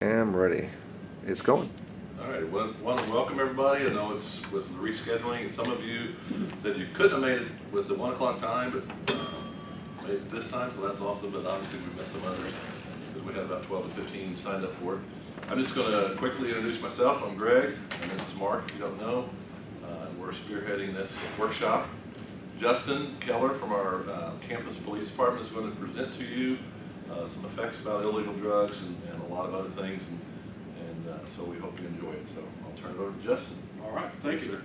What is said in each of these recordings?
I'm ready. It's going. All right, well, want to welcome everybody. I know it's with the rescheduling, and some of you said you couldn't have made it with the 1 o'clock time, but made it this time, so that's awesome. But obviously we missed some others because we had about 12 to 15 signed up for it. I'm just going to quickly introduce myself. I'm Greg, and this is Mark, if you don't know. We're spearheading this workshop. Justin Keller from our campus police department is going to present to you some effects about illegal drugs and a lot of other things, and so we hope you enjoy it. So I'll turn it over to Justin. All right, thank you.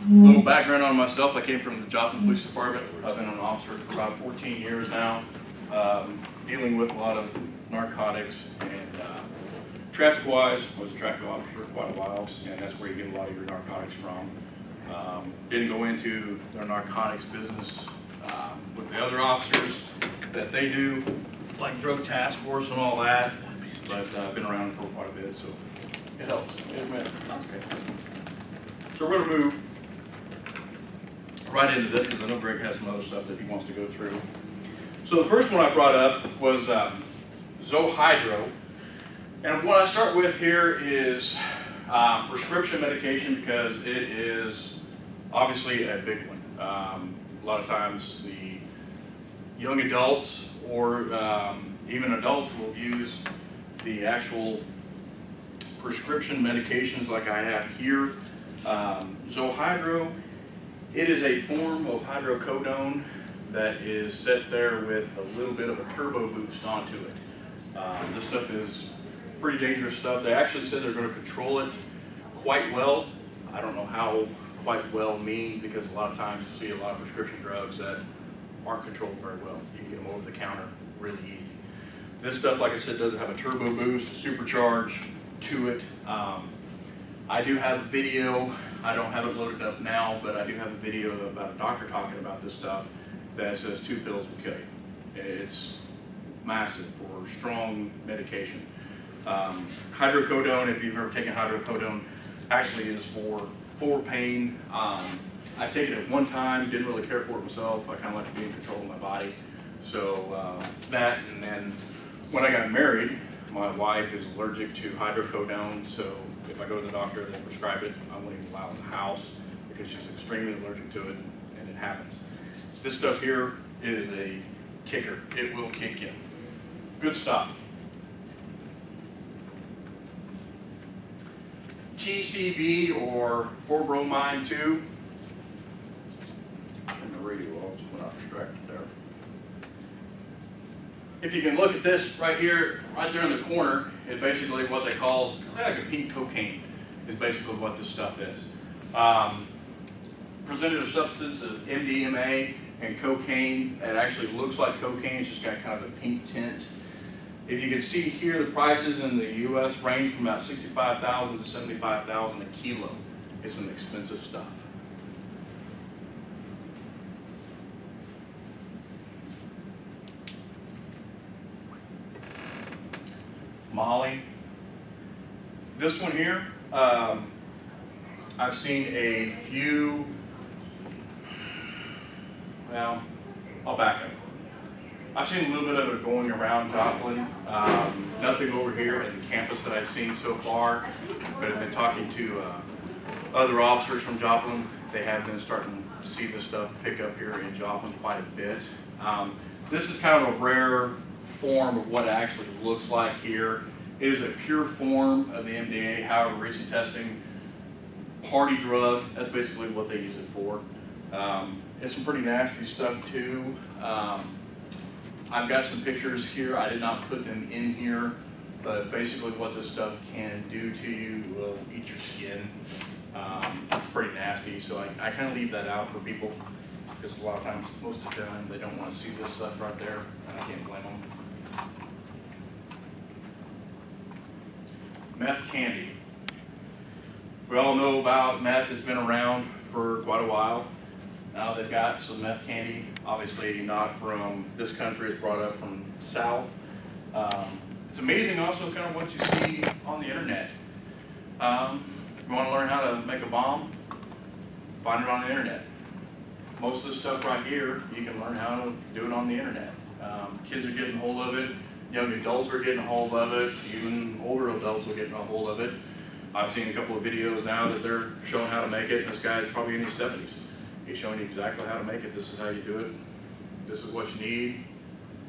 A little background on myself. I came from the Joplin Police Department. I've been an officer for about 14 years now, dealing with a lot of narcotics and traffic-wise. I was a traffic officer for quite a while, and that's where you get a lot of your narcotics from. Didn't go into their narcotics business with the other officers that they do, like drug task force and all that, but I've been around for quite a bit, so it helps. Okay. So we're going to move right into this because I know Greg has some other stuff that he wants to go through. So the first one I brought up was Zohydro, and what I start with here is prescription medication because it is obviously a big one. A lot of times the young adults or even adults will use the actual prescription medications like I have here. Zohydro, it is a form of hydrocodone that is set there with a little bit of a turbo boost onto it. This stuff is pretty dangerous stuff. They actually said they're going to control it quite well. I don't know how quite well means because a lot of times you see a lot of prescription drugs that aren't controlled very well. You can get them over the counter really easy. This stuff, like I said, doesn't have a turbo boost, supercharge to it. I do have a video. I don't have it loaded up now, but I do have a video about a doctor talking about this stuff that says 2 pills will kill you. It's massive for strong medication. Hydrocodone, if you've ever taken hydrocodone, actually is for pain. I've taken it one time, didn't really care for it myself. I kind of like to be in control of my body. So that, and then when I got married, my wife is allergic to hydrocodone, so if I go to the doctor and they prescribe it, I won't even allow it in the house because she's extremely allergic to it, and it happens. This stuff here is a kicker. It will kick you. Good stuff. TCB, or 4-bromine 2. Turn the radio off so we're not distracted there. If you can look at this right here, right there in the corner, it's basically what they call like a pink cocaine, is basically what this stuff is. Presented a substance of MDMA and cocaine. It actually looks like cocaine, it's just got kind of a pink tint. If you can see here, the prices in the U.S. range from about $65,000 to $75,000 a kilo. It's some expensive stuff. Molly. This one here, I've seen a few, well, I'll back up. I've seen a little bit of it going around Joplin. Nothing over here in the campus that I've seen so far, but I've been talking to other officers from Joplin. They have been starting to see this stuff pick up here in Joplin quite a bit. This is kind of a rare form of what it actually looks like here. It is a pure form of the MDA, however, recent testing, party drug, that's basically what they use it for. It's some pretty nasty stuff too. I've got some pictures here. I did not put them in here, but basically what this stuff can do to you will eat your skin. It's pretty nasty, so I kind of leave that out for people because a lot of times, most of the time, they don't want to see this stuff right there, and I can't blame them. Meth candy. We all know about meth. It's been around for quite a while. Now they've got some meth candy, obviously not from this country, it's brought up from South. It's amazing also kind of what you see on the internet. You want to learn how to make a bomb? Find it on the internet. Most of the stuff right here, you can learn how to do it on the internet. Kids are getting hold of it. young adults are getting a hold of it, even older adults will get a hold of it. I've seen a couple of videos now that they're showing how to make it. This guy's probably in his 70s. He's showing you exactly how to make it. This is how you do it. This is what you need.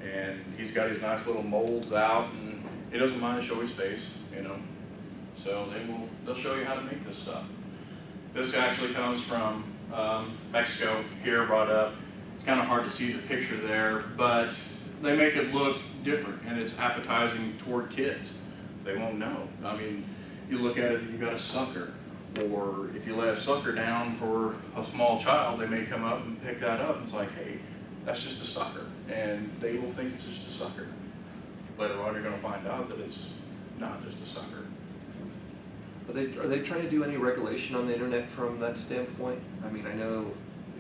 And he's got his nice little molds out, and he doesn't mind to show his face, you know. So they'll show you how to make this stuff. This actually comes from Mexico, here brought up. It's kind of hard to see the picture there, but they make it look different, and it's appetizing toward kids. They won't know. I mean, you look at it, you got a sucker, or if you lay a sucker down for a small child, they may come up and pick that up, and it's like, hey, that's just a sucker, and they will think it's just a sucker. Later on, you're going to find out that it's not just a sucker. Are they trying to do any regulation on the internet from that standpoint? I mean, I know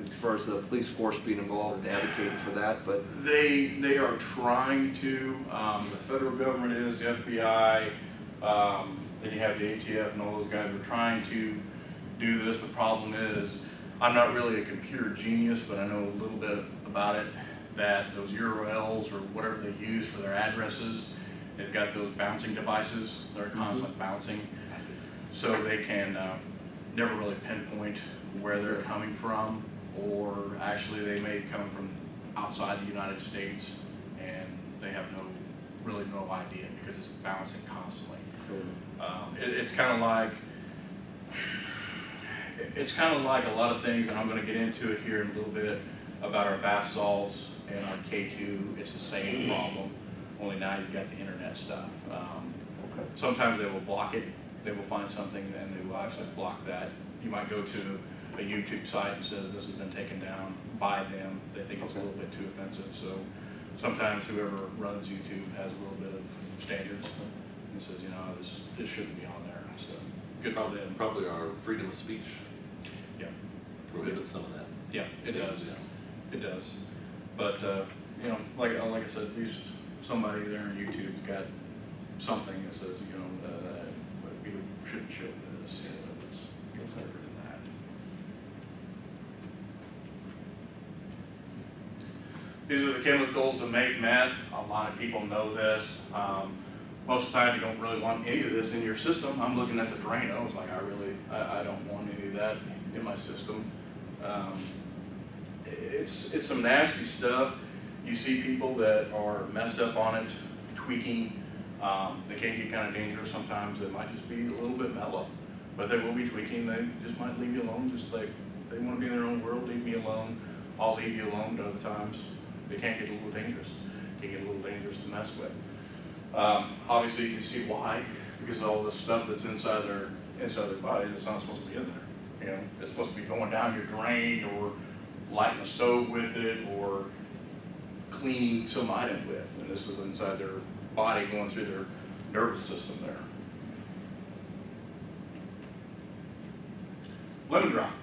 as far as the police force being involved and advocating for that, but They are trying to. The federal government is, the FBI, then you have the ATF and all those guys are trying to do this. The problem is, I'm not really a computer genius, but I know a little bit about it, that those URLs or whatever they use for their addresses, they've got those bouncing devices that are constantly bouncing. So they can never really pinpoint where they're coming from, or actually they may come from outside the United States and they have really no idea because it's bouncing constantly. It's kind of like a lot of things, and I'm going to get into it here in a little bit about our bath salts and our K2. It's the same problem, only now you've got the internet stuff. Sometimes they will block it. They will find something and they will actually block that. You might go to a YouTube site and says this has been taken down by them. They think it's a little bit too offensive. So sometimes whoever runs YouTube has a little bit of standards and says, you know, this shouldn't be on there. So good for them. Probably our freedom of speech Yeah. prohibits some of that. Yeah, it does. Yeah. It does. But you know, like I said, at least somebody there on YouTube's got something that says, you know, we shouldn't show this. You know, let's never do that. These are the chemicals that make meth. A lot of people know this. Most of the time, you don't really want any of this in your system. I'm looking at the Drano. I was like, I don't want any of that in my system. It's some nasty stuff. You see people that are messed up on it, tweaking. They can get kind of dangerous sometimes. It might just be a little bit mellow, but they will be tweaking. They just might leave you alone, just like they want to be in their own world. Leave me alone. I'll leave you alone. At other times, they can get a little dangerous. It can get a little dangerous to mess with. Obviously, you can see why, because of all the stuff that's inside their body that's not supposed to be in there. You know, it's supposed to be going down your drain, or lighting a stove with it, or cleaning some item with, and this is inside their body going through their nervous system there. Lemon drop.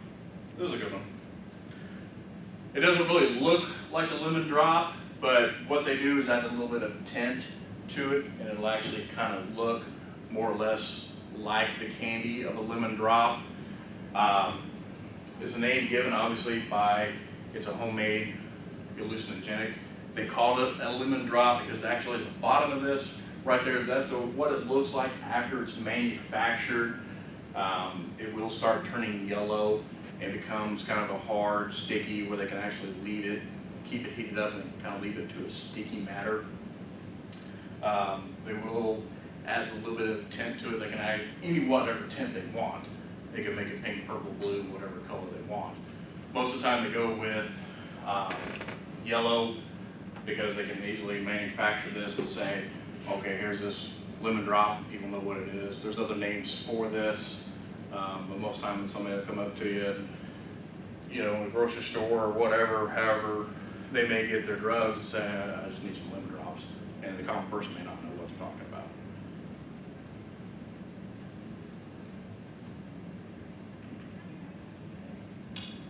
This is a good one. It doesn't really look like a lemon drop, but what they do is add a little bit of tint to it, and it'll actually kind of look more or less like the candy of a lemon drop. It's a name given obviously by, it's a homemade hallucinogenic. They call it a lemon drop because actually at the bottom of this, right there, that's what it looks like after it's manufactured. It will start turning yellow and becomes kind of a hard, sticky, where they can actually leave it, keep it heated up and kind of leave it to a sticky matter. They will add a little bit of tint to it. They can add any whatever tint they want. They can make it pink, purple, blue, whatever color they want. Most of the time they go with yellow, because they can easily manufacture this and say, okay, here's this lemon drop, people know what it is. There's other names for this, but most times somebody will come up to you, and, you know, in a grocery store or whatever, however, they may get their drugs and say, I just need some lemon drops. And the common person may not know what they're talking about.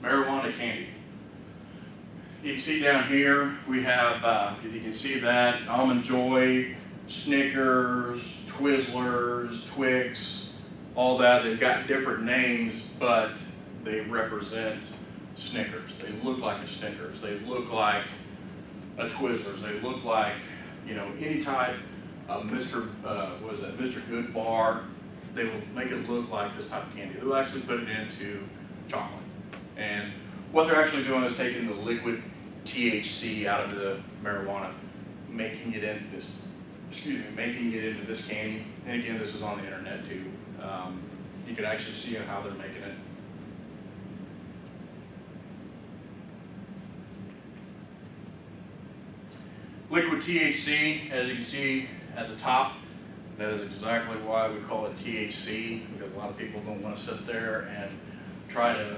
Marijuana candy. You can see down here, we have, if you can see that, Almond Joy, Snickers, Twizzlers, Twix, all that. They've got different names, but they represent Snickers. They look like a Snickers. They look like a Twizzlers. They look like you know, any type of Mr. Good bar, they will make it look like this type of candy. They'll actually put it into chocolate. And what they're actually doing is taking the liquid THC out of the marijuana, making it into this, making it into this candy. And again, this is on the internet too. You can actually see how they're making it. Liquid THC, as you can see at the top, that is exactly why we call it THC, because a lot of people don't want to sit there and try to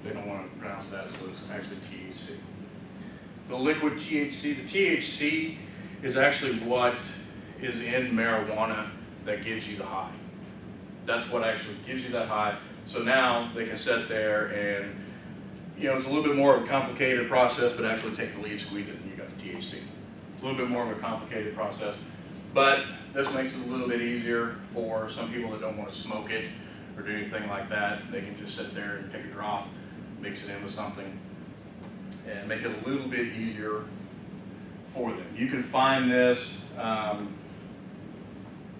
they don't want to pronounce that, so it's actually THC. The liquid THC, the THC is actually what is in marijuana that gives you the high. That's what actually gives you that high. So now they can sit there and, you know, it's a little bit more of a complicated process, but actually take the lead, squeeze it, and you got the THC. It's a little bit more of a complicated process, but this makes it a little bit easier for some people that don't want to smoke it or do anything like that. They can just sit there and take a drop, mix it in with something, and make it a little bit easier for them. You can find this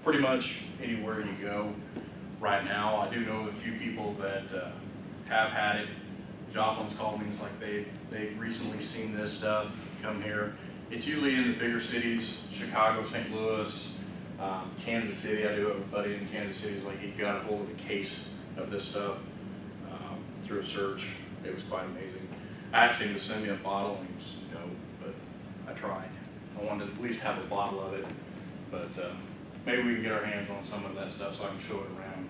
pretty much anywhere you go right now. I do know a few people that have had it. Joplin's called me, it's like they've recently seen this stuff come here. It's usually in the bigger cities, Chicago, St. Louis, Kansas City. I do have a buddy in Kansas City, he's like he got a hold of a case of this stuff through a search. It was quite amazing. I asked him to send me a bottle, and he said no, but I tried. I wanted to at least have a bottle of it, but maybe we can get our hands on some of that stuff so I can show it around.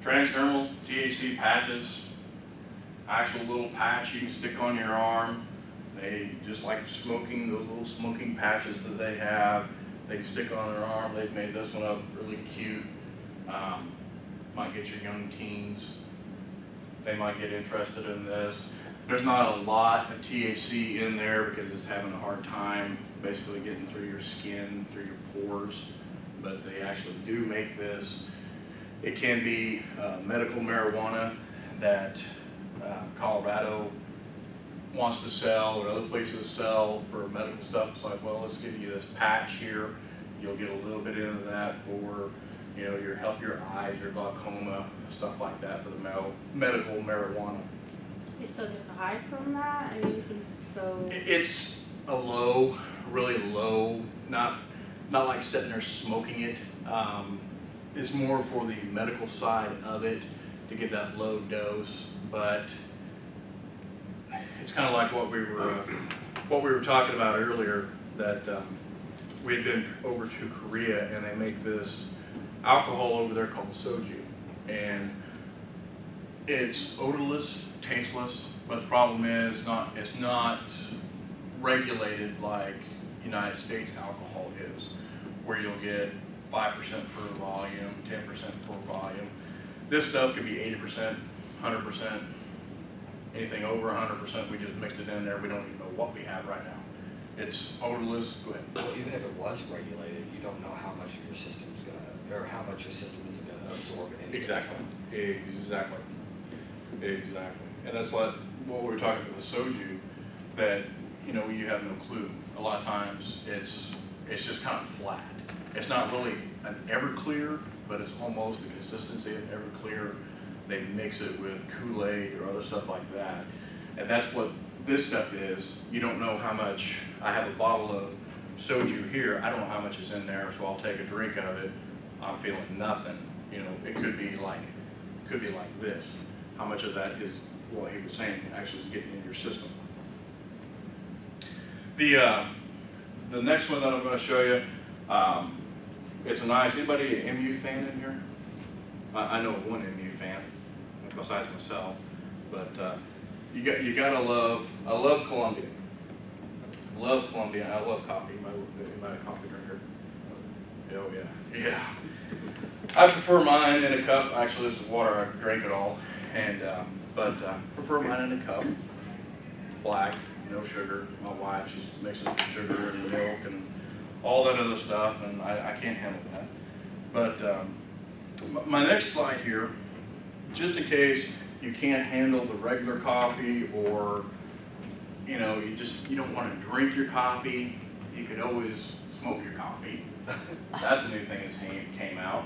Transdermal THC patches, actual little patch you can stick on your arm. They just like smoking, those little smoking patches that they have, they can stick on their arm. They've made this one up really cute. Might get your young teens. They might get interested in this. There's not a lot of THC in there because it's having a hard time basically getting through your skin, through your pores, but they actually do make this. It can be medical marijuana that Colorado wants to sell or other places sell for medical stuff. It's like, well, let's give you this patch here. You'll get a little bit into that for, you know, help your eyes, your glaucoma, stuff like that for the medical marijuana. You still get the high from that? I mean, since it's so... It's a low, really low, not like sitting there smoking it. It's more for the medical side of it to get that low dose, but it's kind of like what we were talking about earlier, that we had been over to Korea and they make this alcohol over there called soju, and it's odorless, tasteless, but the problem is it's not regulated like United States alcohol is, where you'll get 5% per volume, 10% per volume. This stuff could be 80%, 100%, anything over 100%, we just mixed it in there. We don't even know what we have right now. It's odorless. Go ahead. Well, even if it was regulated, you don't know how much your system's gonna, or how much your system is gonna absorb it anyway. Exactly. And that's like what we were talking about the soju, that, you know, you have no clue. A lot of times it's just kind of flat. It's not really an Everclear, but it's almost the consistency of Everclear. They mix it with Kool-Aid or other stuff like that. And that's what this stuff is. You don't know how much. I have a bottle of soju here. I don't know how much is in there, so I'll take a drink of it. I'm feeling nothing. You know, it could be like this. How much of that is what he was saying actually is getting in your system. The next one that I'm going to show you, it's a nice. Anybody an MU fan in here? I know one MU fan, besides myself, but you gotta love. I love Columbia. Love Columbia. I love coffee. Am I a coffee drinker? Oh yeah. I prefer mine in a cup. Actually, this is water. I drink it all, and but prefer mine in a cup. Black, no sugar. My wife, she's mixing sugar and milk and all that other stuff, and I can't handle that. But my next slide here, just in case you can't handle the regular coffee, or you know, you don't want to drink your coffee, you could always smoke your coffee. That's a new thing that came out.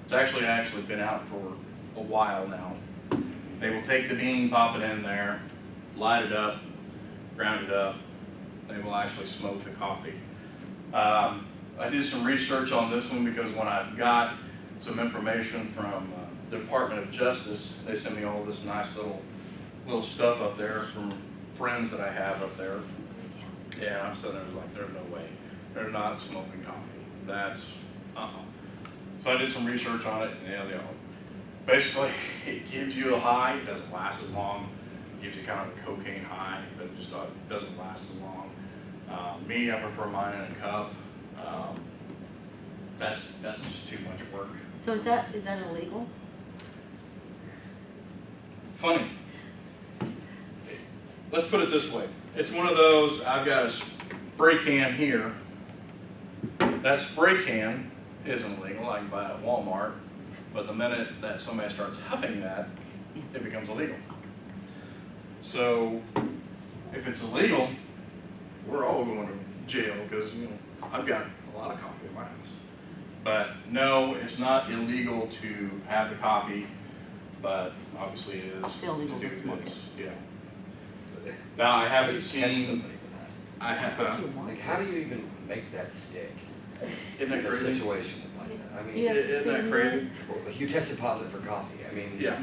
It's actually been out for a while now. They will take the bean, pop it in there, light it up, ground it up. They will actually smoke the coffee. I did some research on this one because when I got some information from the Department of Justice, they sent me all this nice little stuff up there from friends that I have up there. Yeah, I'm sitting there like, there's no way. They're not smoking coffee. That's, So I did some research on it, and yeah, they are. Basically, it gives you a high, it doesn't last as long. It gives you kind of a cocaine high, but it just doesn't last as long. Me, I prefer mine in a cup. That's just too much work. So is that illegal? Funny. Let's put it this way. It's one of those, I've got a spray can here. That spray can isn't illegal. I can buy it at Walmart. But the minute that somebody starts huffing that, it becomes illegal. So if it's illegal, we're all going to jail because, you know, I've got a lot of coffee in my house. But no, it's not illegal to have the coffee, but obviously it is illegal to to do smoke this. Yeah. Now I haven't Catch seen. somebody for I have. What do you want? that. Like, how do you even make that stick Isn't that in a crazy? situation like that? I mean, Yeah. Isn't that crazy? well, you tested positive for coffee. I mean, Yeah.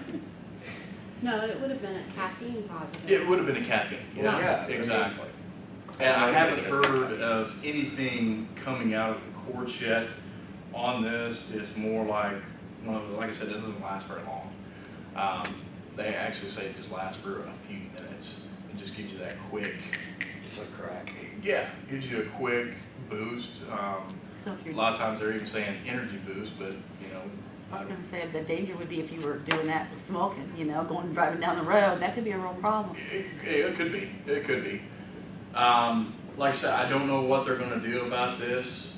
No, it would have been a caffeine positive. It would have been a caffeine. Well, yeah, I mean- Exactly. And I haven't heard of anything coming out of the courts yet on this. It's more like, like I said, it doesn't last very long. They actually say it just lasts for a few minutes. It just gives you that quick, just like crack. yeah, gives you a quick boost. So if A you're, lot of times they're even saying energy boost, but you know. I was gonna say the danger would be if you were doing that with smoking, you know, driving down the road, that could be a real problem. It could be, it could be. Like I said, I don't know what they're gonna do about this.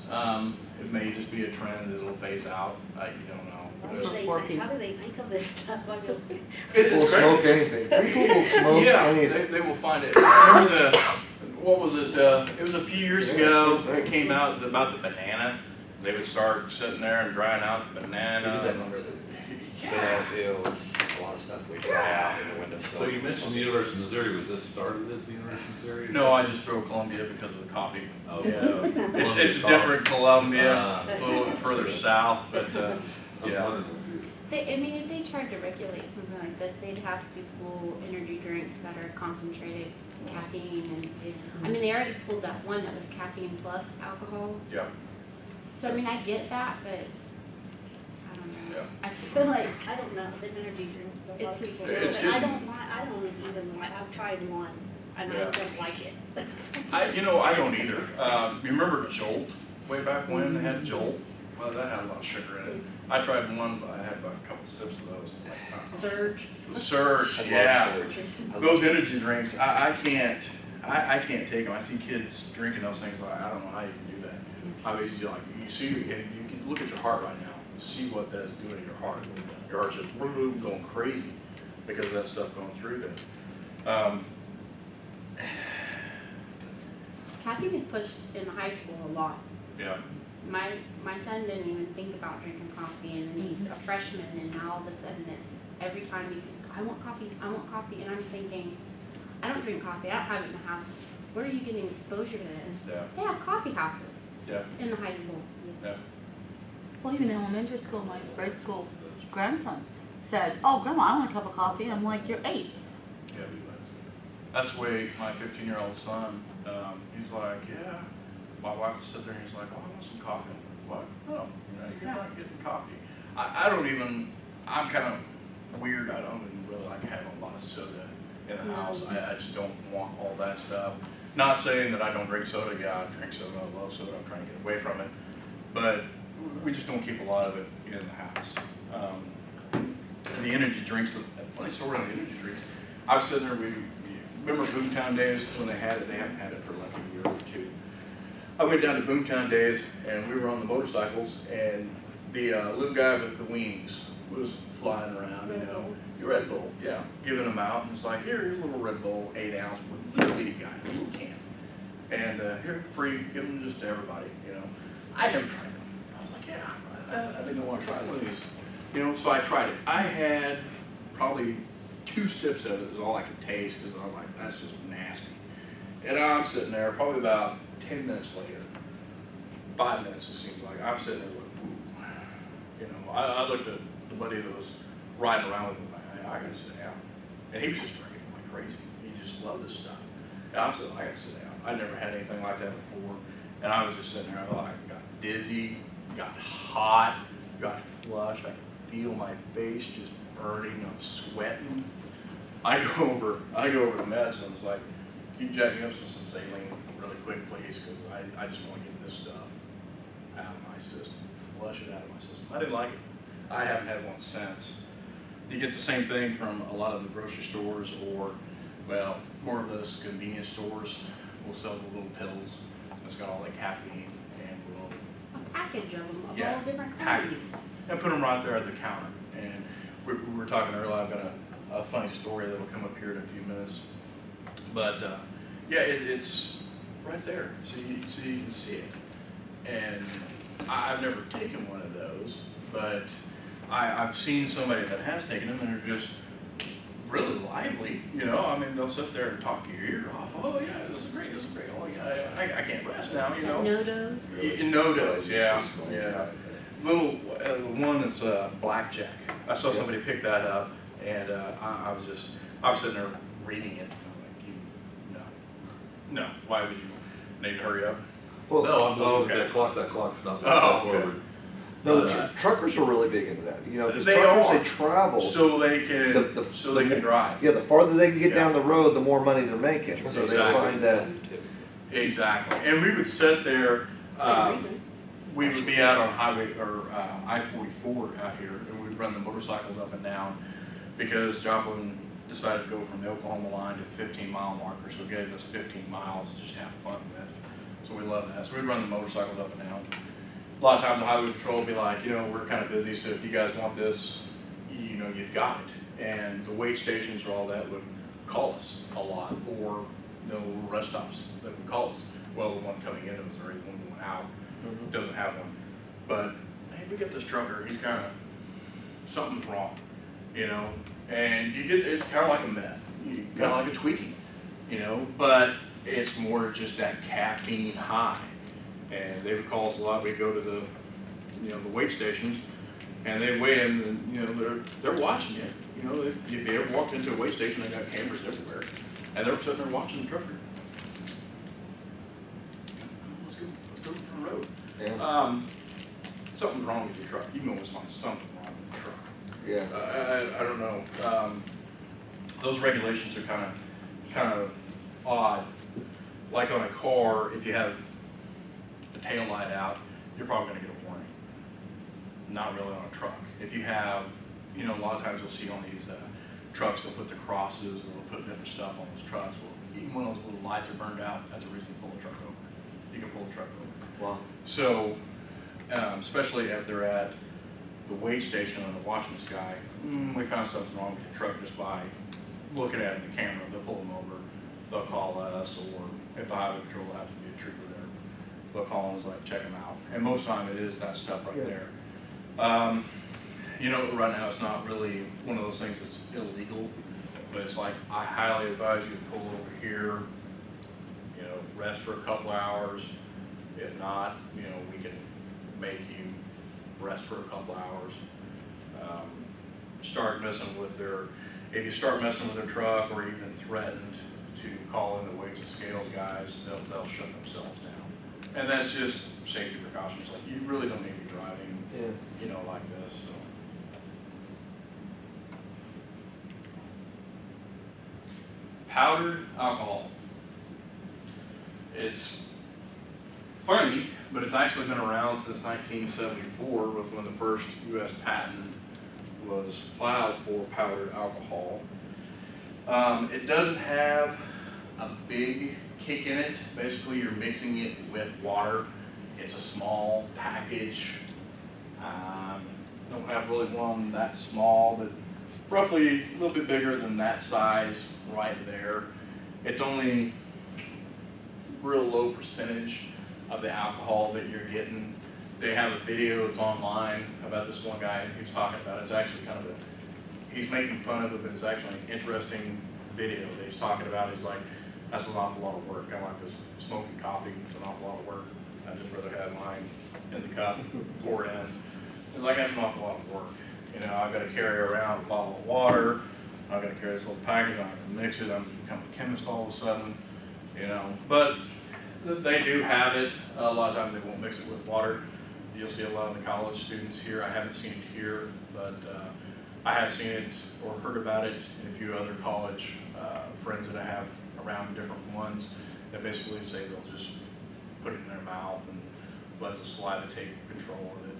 It may just be a trend that'll phase out, you don't know. That's for poor people. How do they think of this stuff? I mean, People will It's smoke crazy. anything. People will smoke Yeah, anything. they will find it. Remember what was it, it was a few years ago, it came out about the banana. They would start sitting there and drying out the We banana. did that in Resident. Yeah. It was a lot of stuff we dry out in the windowsill. So you mentioned the University of Missouri, was this started at the University of Missouri? No, I just throw Columbia because of the coffee. Oh, Yeah, Columbia it's a coffee. different Columbia, Ah. a little bit further south, but, I was yeah. wondering. I mean, if they tried to regulate something like this, they'd have to pull energy drinks that are concentrated caffeine and, I mean, they already pulled that one that was caffeine plus alcohol. Yeah. So, I mean, I get that, but I don't know. Yeah. I feel like, I don't know, the energy drinks, a lot of It's people do, good. but I don't even like, I've tried one and I Yeah. don't like it. I don't either. You remember Jolt, way back when they had Jolt? Well, that had a lot of sugar in it. I tried one, but I had about a couple sips of those. Surge. Surge, I love yeah. Surge. I love Those Surge. energy drinks, I can't take them. I see kids drinking those things, like, I don't know how you can do that. I mean, you see, you can look at your heart right now, see what that's doing to your heart. Your heart's just going crazy because of that stuff going through there. Caffeine is pushed in high school a lot. Yeah, My son didn't even think about drinking coffee, and he's a freshman, and now all of a sudden it's every time he says, I want coffee, and I'm thinking, I don't drink coffee, I don't have it in the house. Where are you getting exposure to this? Yeah. They have coffee houses yeah, in the high school. yeah. Well, even in elementary school, my grade school grandson says, oh, grandma, I want a cup of coffee. I'm like, you're 8. Yeah. That's the way my 15-year-old son, he's like, yeah. My wife will sit there and he's like, oh, I want some coffee. I'm like, what? No, you're not getting coffee. I'm kind of weird. I don't even really like having a lot of soda in the house. I just don't want all that stuff. Not saying that I don't drink soda. Yeah, I drink soda. I love soda. I'm trying to get away from it. But we just don't keep a lot of it in the house. And the energy drinks, funny story on the energy drinks. I was sitting there, remember Boomtown days when they had it? They haven't had it for like a year or two. I went down to Boomtown days and we were on the motorcycles, and the little guy with the wings was flying around, you Red know. Bull. Your Red Bull, yeah, giving them out, and it's like, here's a little Red Bull, 8 ounce, little bitty guy, little can. And here, free, give them just to everybody, you know. I never tried them. I was like, yeah, I think I want to try one of these. You know, so I tried it. I had probably 2 sips of it is all I could taste, because I'm like, that's just nasty. And I'm sitting there, probably about 10 minutes later, 5 minutes it seems like, I'm sitting there like, ooh. You know, I looked at the buddy that was riding around with me, like, I gotta sit down. And he was just drinking like crazy. He just loved this stuff. And I'm sitting, I gotta sit down. I never had anything like that before. And I was just sitting there, I got dizzy, got hot, got flushed. I could feel my face just burning. I'm sweating. I go over to meds and I was like, can you jack me up some saline really quick, please? Because I just want to get this stuff out of my system, flush it out of my system. I didn't like it. I haven't had one since. You get the same thing from a lot of the grocery stores, or, well, more of those convenience stores will sell the little pills. It's got all that caffeine and will A package of them, of Yeah, all different package kinds. them and put them right there at the counter. And we were talking earlier, I've got a funny story that will come up here in a few minutes. But yeah, it's right there, so you can see it. And I've never taken one of those, but I've seen somebody that has taken them, and they're just really lively, you know. I mean, they'll sit there and talk your ear off. Oh yeah, this is great, this is great. Oh yeah, I can't rest now, you know. No dose. No dose, yeah. Little one that's blackjack. I saw somebody pick that up, and I was sitting there reading it. I'm like, no. Why would you need to hurry up? Well, No, I'm looking okay. at that clock's not Oh, going okay. forward. no, the truckers are really big into that. You know, the They truckers, are. they travel. So they can, The can drive. Yeah, the farther they can get Yeah. down the road, the more money they're making. So they Exactly. find that. Exactly. And we would sit there. Same reason. We would be out on highway or I-44 out here, and we'd run the motorcycles up and down because Joplin decided to go from the Oklahoma line to the 15-mile marker, so it gave us 15 miles to just have fun with. So we love that. So we'd run the motorcycles up and down. A lot of times the highway patrol would be like, you know, we're kind of busy, so if you guys want this, you know, you've got it. And the wait stations or all that would call us a lot, or, you know, rest stops that would call us. Well, the one coming into Missouri, the one going out, doesn't have one. But, hey, we get this trucker, he's kind of, something's wrong, you know? And you get, it's kind of like a meth, kind of like a tweaking, you know? But it's more just that caffeine high. And they would call us a lot. We'd go to the, you know, the wait stations, and they'd weigh in, and, you know, they're watching you. You know, if you ever walked into a wait station, they got cameras everywhere, and they're sitting there watching the trucker. Let's go down the road. Yeah. Something's wrong with your truck. You can always find something wrong with your truck. Yeah. I don't know. Those regulations are kind of odd. Like on a car, if you have a tail light out, you're probably going to get a warning. Not really on a truck. If you have, you know, a lot of times you'll see on these trucks, they'll put the crosses, and they'll put different stuff on those trucks. Well, even when those little lights are burned out, that's a reason to pull the truck over. You can pull the truck over. Wow. So, especially if they're at the weigh station and they're watching this guy, we found something wrong with the truck just by looking at it in the camera. They'll pull him over, they'll call us, or if the highway patrol will have to be a trooper there, they'll call us, like, check him out. And most of the time it is that stuff right there. You know, right now it's not really one of those things that's illegal, but it's like, I highly advise you to pull over here, you know, rest for a couple hours. If not, you know, we can make you rest for a couple hours. Start messing with if you start messing with their truck or even threatened to call in the weights and scales guys, they'll shut themselves down. And that's just safety precautions. Like, you really don't need to be driving, you know, like this. So. Powdered alcohol. It's funny, but it's actually been around since 1974, was when the first U.S. patent was filed for powdered alcohol. It doesn't have a big kick in it. Basically, you're mixing it with water. It's a small package. Don't have really one that small, but roughly a little bit bigger than that size right there. It's only real low percentage of the alcohol that you're getting. They have a video that's online about this one guy who's talking about it. It's actually kind of he's making fun of it, but it's actually an interesting video that he's talking about. He's like, that's an awful lot of work. Kind of like this smoking coffee, it's an awful lot of work. I'd just rather have mine in the cup, pour it in. It's like, that's an awful lot of work. You know, I've got to carry around a bottle of water. I've got to carry this little package. I'm going to mix it. I'm becoming a chemist all of a sudden. You know, but they do have it. A lot of times they won't mix it with water. You'll see a lot of the college students here. I haven't seen it here, but I have seen it or heard about it in a few other college friends that I have around different ones that basically say they'll just put it in their mouth and let the saliva take control of it.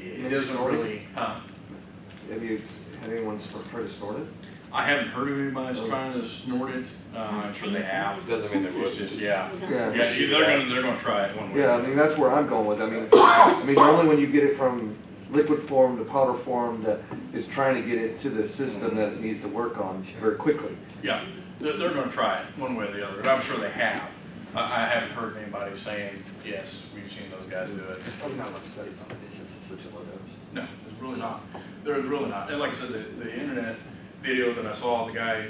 It doesn't really, Have anyone tried to snort it? I haven't heard of anybody that's trying to snort it. I'm sure they have. Doesn't mean they would. It's just, yeah. Yeah. Yeah, they're gonna try it one way. Yeah, I mean, that's where I'm going with it. I mean, normally when you get it from liquid form to powder form, it's trying to get it to the system that it needs to work on very quickly. Yeah, they're gonna try it one way or the other, and I'm sure they have. I haven't heard anybody saying, yes, we've seen those guys do it. There's probably not much studies on it since it's such a low dose. No, there's really not. There's really not. And like I said, the internet video that I saw, the guy,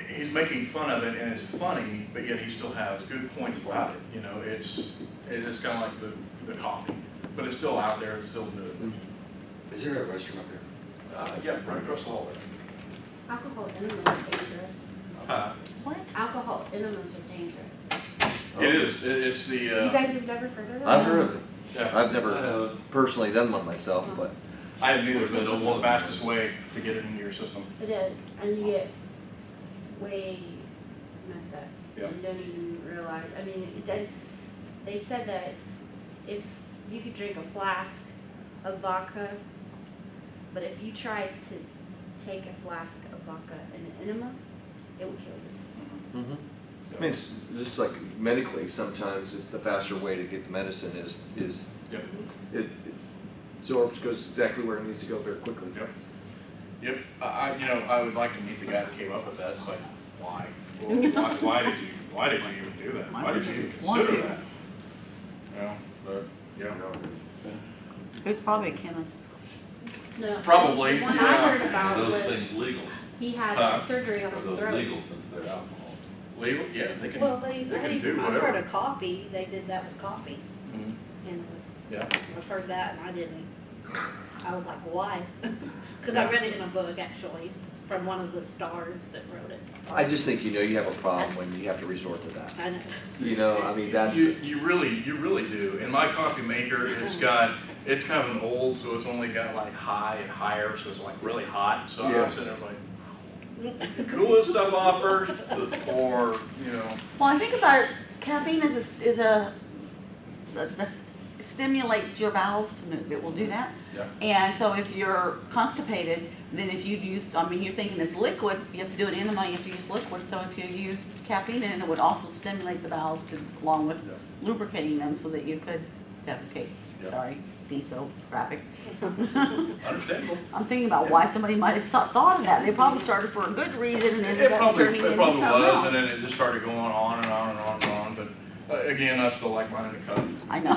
he's making fun of it, and it's funny, but yet he still has good points about it. You know, it's kind of like the coffee, but it's still out there, it's still good. Is there a restroom up here? Yeah, right across the hall there. Alcohol enemas are dangerous. What? Alcohol enemas are dangerous. It is. It's the. You guys have never heard of it? I've heard of it. Yeah. I've never personally done one myself, but I haven't either, but it's the fastest way to get it into your system. It is, and you get way messed up. Yeah. And don't even realize, I mean, it does, they said that if you could drink a flask of vodka, but if you tried to take a flask of vodka in an enema, it would kill you. I mean, it's just like medically, sometimes it's the faster way to get the medicine is Yep. it absorbs, goes exactly where it needs to go very quickly. Yep. Yep. I would like to meet the guy that came up with that. It's like, why? Well, why did you even do that? Why did you even consider that? You know, but yeah. It's probably a chemist. No. Probably, The one yeah. I heard about Are those was, things legal? he had surgery on Are his those throat. legal since they're alcohol? Legal? Yeah, they can. Well, they I can do even, I've heard whatever. of coffee, they did that with coffee, Mhm. and Yeah. I've heard that, and I didn't. I was like, why? Because I read it in a book, actually, from one of the stars that wrote it. I just think, you have a problem when you have to resort to that. I know. I mean, that's, You really do. In my coffee maker, it's kind of an old, so it's only got like high and higher, so it's like really hot. So Yeah. I'm sitting there like, cool this stuff off first, or, Well, I think about it, caffeine that stimulates your bowels to move. It will do that. Yeah. And so if you're constipated, then if you use, you're thinking it's liquid, you have to do an enema, you have to use liquid. So if you use caffeine in it, it would also stimulate the bowels along with Yeah. lubricating them so that you could defecate. Yeah. Sorry, be so graphic. Understandable. I'm thinking about why somebody might have thought of that. They probably started for a good reason and ended It up probably, turning into it something probably was, else. and then it just started going on and on and on and on. But again, I still like mine in a cup. I know.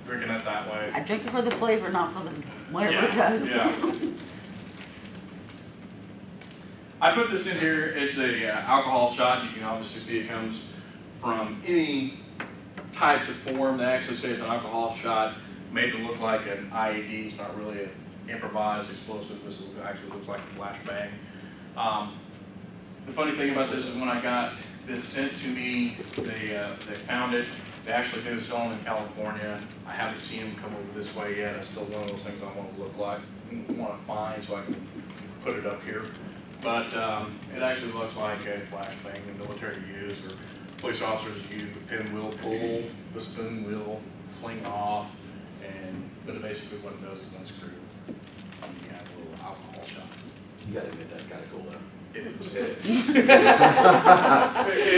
Drinking it that way. I drink it for the flavor, not for the whatever it does. Yeah. I put this in here. It's a alcohol shot. You can obviously see it comes from any types of form. They actually say it's an alcohol shot, made to look like an IED. It's not really an improvised explosive. This actually looks like a flashbang. The funny thing about this is when I got this sent to me, they found it. They actually do sell them in California. I haven't seen them come over this way yet. It's still one of those things I want to look like, want to find so I can put it up here. But it actually looks like a flashbang the military use or police officers use. The pin will pull, the spoon will fling off, but basically what it does is unscrew. And you have a little alcohol shot. You gotta admit, that's kinda cool though. It is. It is. It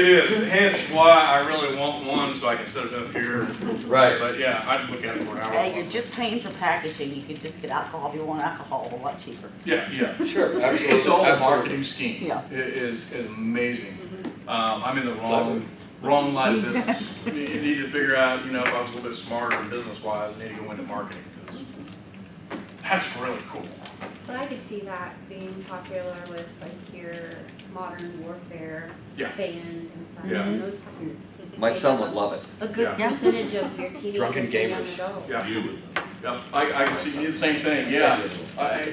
it is, hence why I really want one, so I can set it up here. Right. But yeah, I'd look at it for an hour. Hey, you're just paying for packaging, you could just get alcohol if you want alcohol, a lot cheaper. Yeah. Sure, absolutely. It's all a absolutely. marketing scheme. Yeah. It is amazing. I'm in the wrong line of business. You need to figure out, you know, if I was a little bit smarter business-wise, I need to go into marketing, because that's really cool. But I could see that being popular with like your modern warfare Yeah. fans and stuff. Yeah. And those My son would love it. a good Yeah. percentage of your teenagers Drunken and young gamers. adults. Yeah. You would. Yeah, I can see the same thing, yeah.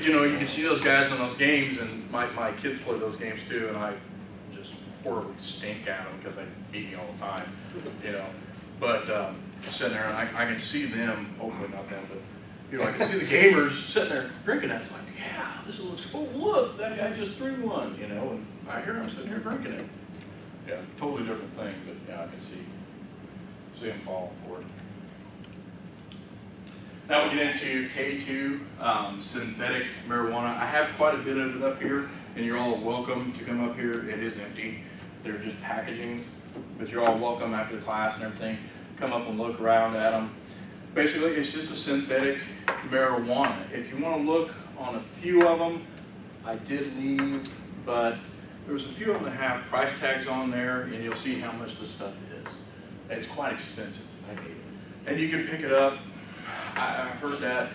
You know, you can see those guys in those games, and my kids play those games too, and I just horribly stink at them because they beat me all the time, you know. But sitting there, and I can see them, hopefully not them, but, you know, I can see the gamers sitting there drinking that. It's like, yeah, this looks, oh, look, that guy just threw one, you know, and I hear him sitting here drinking it. Yeah, totally different thing, but yeah, I can see them fall for it. Now we get into K2, synthetic marijuana. I have quite a bit of it up here, and you're all welcome to come up here. It is empty. They're just packaging, but you're all welcome after the class and everything. Come up and look around at them. Basically, it's just a synthetic marijuana. If you want to look on a few of them, I did leave, but there's a few of them that have price tags on there, and you'll see how much this stuff is. It's quite expensive. And you can pick it up. I've heard that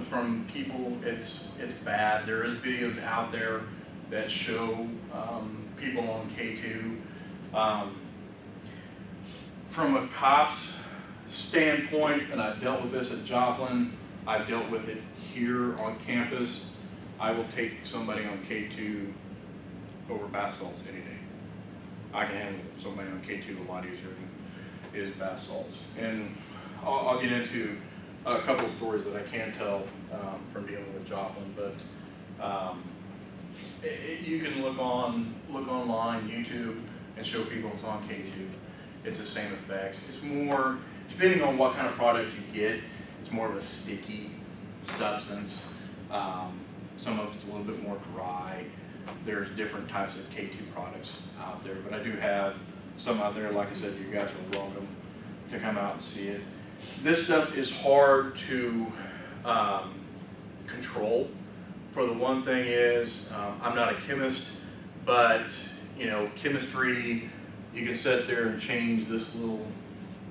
from people. It's bad. There is videos out there that show people on K2. From a cop's standpoint, and I've dealt with this at Joplin, I've dealt with it here on campus, I will take somebody on K2 over bath salts any day. I can handle somebody on K2 a lot easier than is bath salts. And I'll get into a couple of stories that I can tell from dealing with Joplin, but you can look online, YouTube, and show people it's on K2. It's the same effects. It's more, depending on what kind of product you get, it's more of a sticky substance. Some of it's a little bit more dry. There's different types of K2 products out there, but I do have some out there. Like I said, you guys are welcome to come out and see it. This stuff is hard to control. For the one thing is, I'm not a chemist, but you know, chemistry, you can sit there and change this little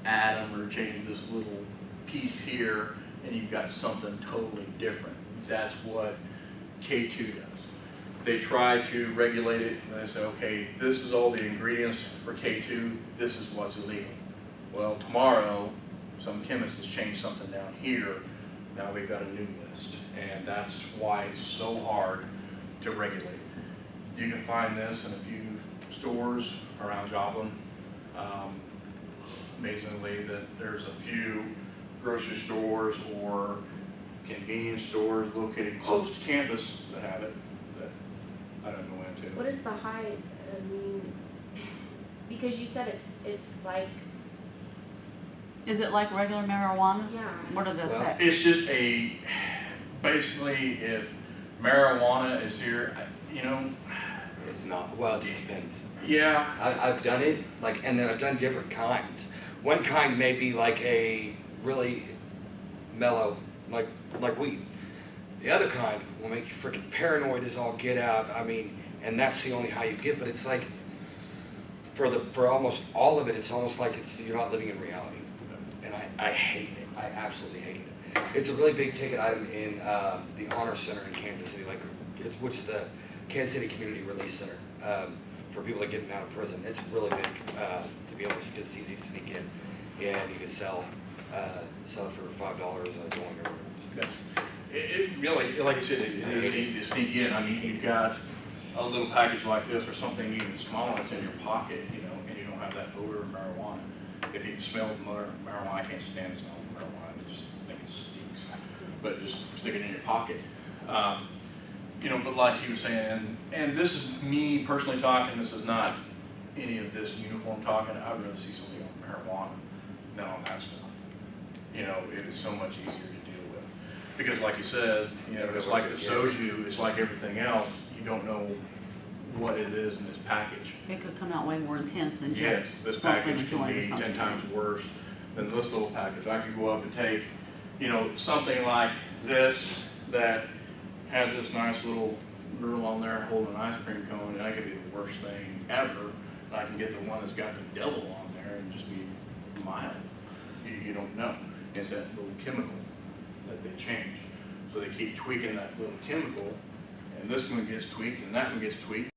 atom or change this little piece here, and you've got something totally different. That's what K2 does. They try to regulate it, and they say, okay, this is all the ingredients for K2, this is what's illegal. Well, tomorrow, some chemist has changed something down here, now we've got a new list, and that's why it's so hard to regulate. You can find this in a few stores around Joplin. Amazingly, that there's a few grocery stores or convenience stores located close to campus that have it, that I don't go into. What is the height? I mean, because you said it's like, Is it like regular marijuana? yeah. What are the Well, effects? It's just basically if marijuana is here, you know, It's not, well, it just depends. yeah, I've done it, like, and then I've done different kinds. One kind may be like a really mellow, like weed. The other kind will make you freaking paranoid as all get out. I mean, and that's the only high you get, but it's like, for almost all of it, it's almost like you're not living in reality. And I hate it. I absolutely hate it. It's a really big ticket item in the Honor Center in Kansas City, which is the Kansas City Community Release Center for people that get out of prison. It's really big to be able to, because it's easy to sneak in, and you can sell it for $5 a joint or whatever. yes. It really, like I said, it is easy to sneak in. I mean, you've got a little package like this or something even smaller that's in your pocket, you know, and you don't have that odor of marijuana. If you smell marijuana, I can't stand the smell of marijuana. I just think it stinks. But just stick it in your pocket. You know, but like he was saying, and this is me personally talking, this is not any of this uniform talking. I'd rather see somebody on marijuana than on that stuff. You know, it is so much easier to deal with. Because like you said, you know, it's like the soju, it's like everything else. You don't know what it is in this package. It could come out way more intense than just. Yes, this smoking package a can joint or be 10 something. times worse than this little package. I could go up and take, you know, something like this that has this nice little girl on there holding an ice cream cone, and that could be the worst thing ever. And I can get the one that's got the devil on there and just be mild. You don't know. It's that little chemical that they change. So they keep tweaking that little chemical, and this one gets tweaked and that one gets tweaked.